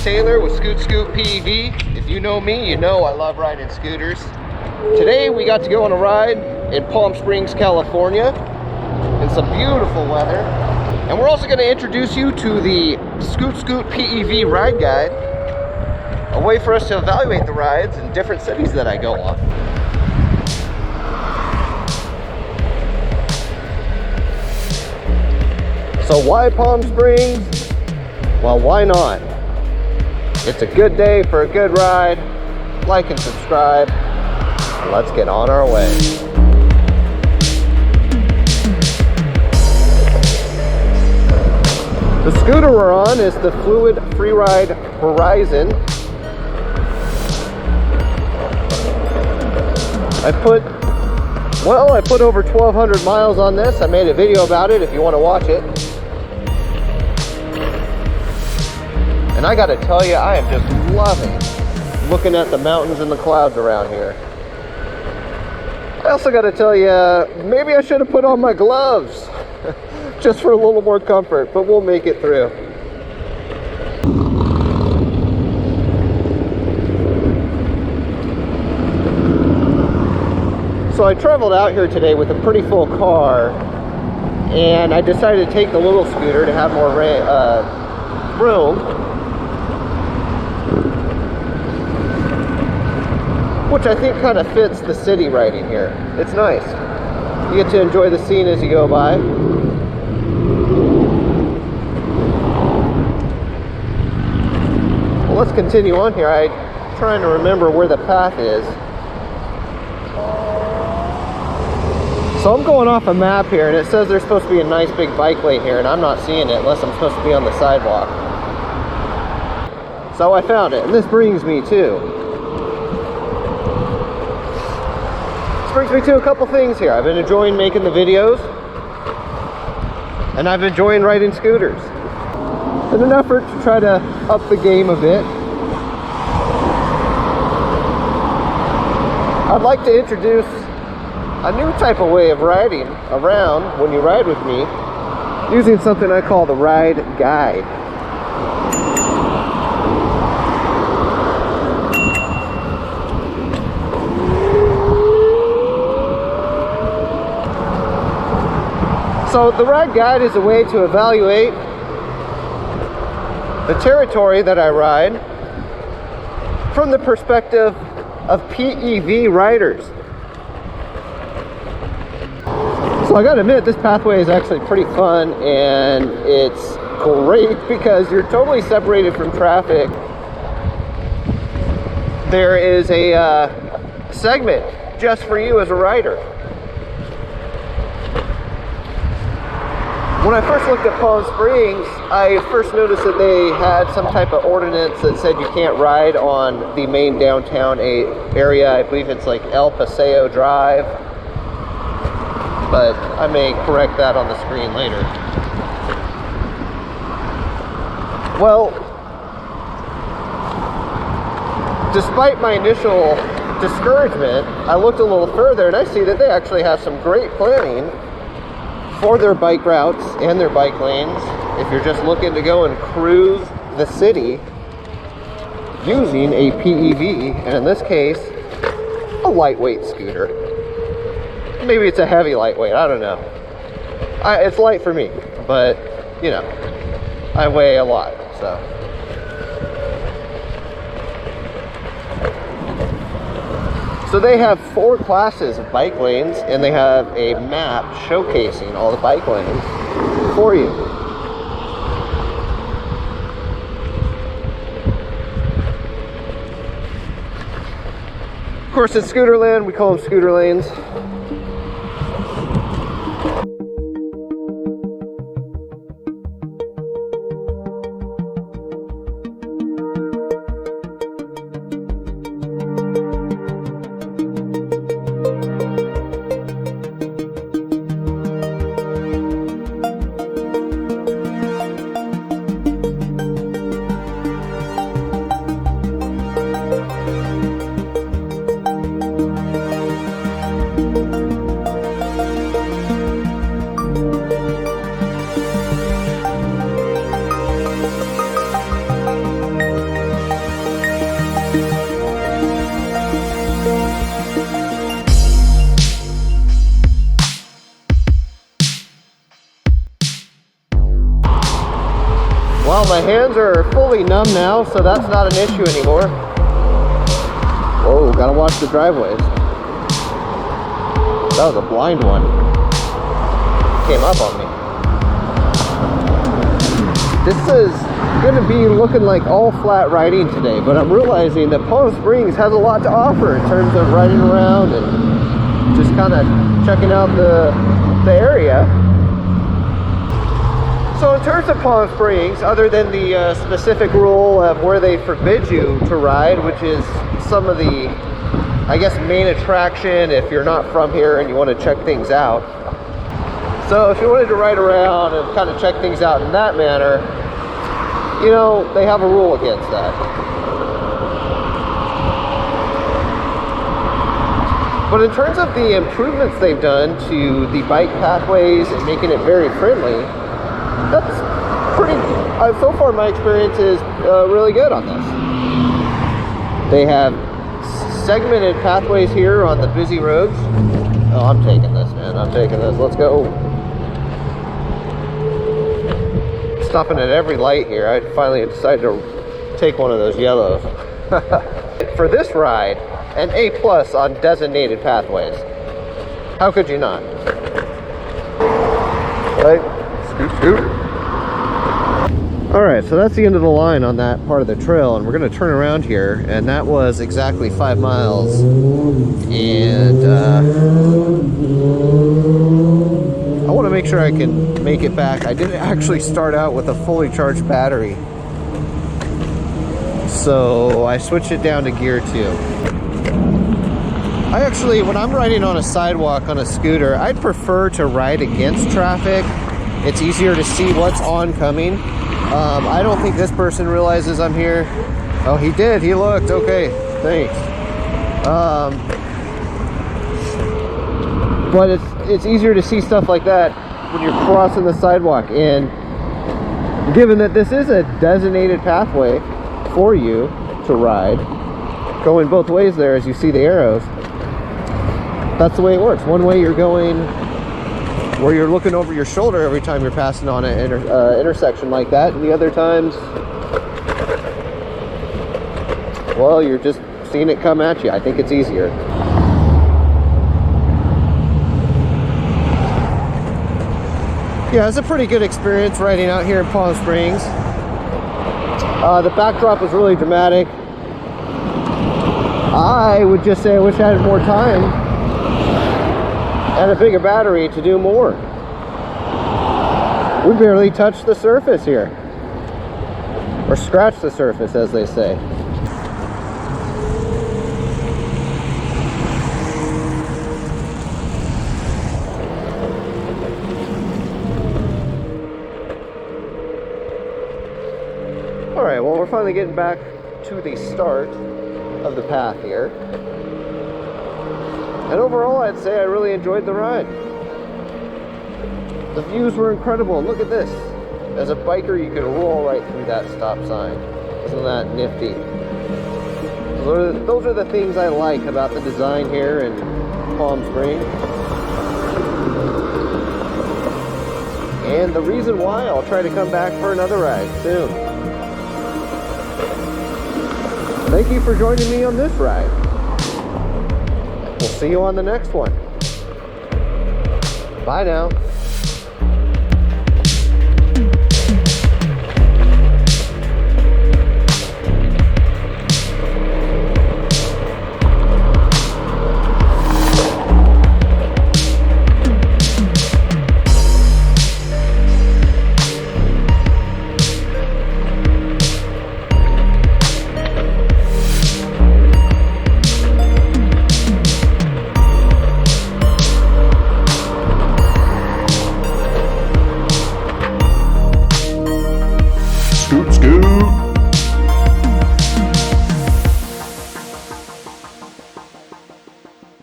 Taylor with Scoot PEV. If you know me, you know I love riding scooters. Today we got to go on a ride in Palm Springs, California in some beautiful weather. And we're also going to introduce you to the Scoot PEV ride guide, a way for us to evaluate the rides in different cities that I go on. So why Palm Springs? Well, why not? It's a good day for a good ride. Like and subscribe. Let's get on our way. The scooter we're on is the Fluid Freeride Horizon. I put over 1,200 miles on this. I made a video about it if you want to watch it. And I gotta tell you, I am just loving looking at the mountains and the clouds around here. I also gotta tell you, maybe I should have put on my gloves just for a little more comfort, but we'll make it through. So I traveled out here today with a pretty full car, and I decided to take the little scooter to have more room. Which I think kind of fits the city riding here. It's nice. You get to enjoy the scene as you go by. Well, let's continue on here. I'm trying to remember where the path is. So I'm going off a map here, and it says there's supposed to be a nice big bike lane here, and I'm not seeing it unless I'm supposed to be on the sidewalk. So I found it, and this brings me to a couple things here. I've been enjoying making the videos, and I've been enjoying riding scooters. In an effort to try to up the game a bit, I'd like to introduce a new type of way of riding around when you ride with me, using something I call the ride guide. So the ride guide is a way to evaluate the territory that I ride from the perspective of PEV riders. So I gotta admit, this pathway is actually pretty fun, and it's great because you're totally separated from traffic. There is a segment just for you as a rider. When I first looked at Palm Springs, I first noticed that they had some type of ordinance that said you can't ride on the main downtown area. I believe it's like El Paseo Drive, but I may correct that on the screen later. Well, despite my initial discouragement, I looked a little further and I see that they actually have some great planning for their bike routes and their bike lanes if you're just looking to go and cruise the city using a PEV, and in this case, a lightweight scooter. Maybe it's a heavy lightweight, I don't know. It's light for me, but you know, I weigh a lot, so. So they have 4 classes of bike lanes, and they have a map showcasing all the bike lanes for you. Of course, it's scooter land. We call them scooter lanes. Well, my hands are fully numb now, so that's not an issue anymore. Whoa, gotta watch the driveways. That was a blind one. Came up on me. This is gonna be looking like all flat riding today, but I'm realizing that Palm Springs has a lot to offer in terms of riding around and just kind of checking out the area. So in terms of Palm Springs, other than the specific rule of where they forbid you to ride, which is some of the, I guess, main attraction if you're not from here and you want to check things out. So if you wanted to ride around and kind of check things out in that manner, you know, they have a rule against that. But in terms of the improvements they've done to the bike pathways and making it very friendly, that's pretty, so far my experience is really good on this. They have segmented pathways here on the busy roads. Oh, I'm taking this, man. I'm taking this. Let's go. Stopping at every light here. I finally decided to take one of those yellows. For this ride, an A+ on designated pathways. How could you not? Right? Scoot, scoot. Alright, so that's the end of the line on that part of the trail, and we're going to turn around here, and that was exactly 5 miles. And I want to make sure I can make it back. I didn't actually start out with a fully charged battery, so I switched it down to gear 2. I actually, when I'm riding on a sidewalk on a scooter, I'd prefer to ride against traffic. It's easier to see what's oncoming. I don't think this person realizes I'm here. Oh, he did. He looked. Okay, thanks. But it's easier to see stuff like that when you're crossing the sidewalk. And given that this is a designated pathway for you to ride, going both ways there as you see the arrows, that's the way it works. One way you're going where you're looking over your shoulder every time you're passing on an intersection like that, and the other times, well, you're just seeing it come at you. I think it's easier. Yeah, it's a pretty good experience riding out here in Palm Springs. The backdrop was really dramatic. I would just say I wish I had more time and a bigger battery to do more. We barely touched the surface here, or scratched the surface, as they say. All right, well, we're finally getting back to the start of the path here. And overall, I'd say I really enjoyed the ride. The views were incredible. Look at this. As a biker, you can roll right through that stop sign. Isn't that nifty? Those are the things I like about the design here in Palm Springs. And the reason why I'll try to come back for another ride soon. Thank you for joining me on this ride. We'll see you on the next one. Bye now. Scoot, scoot.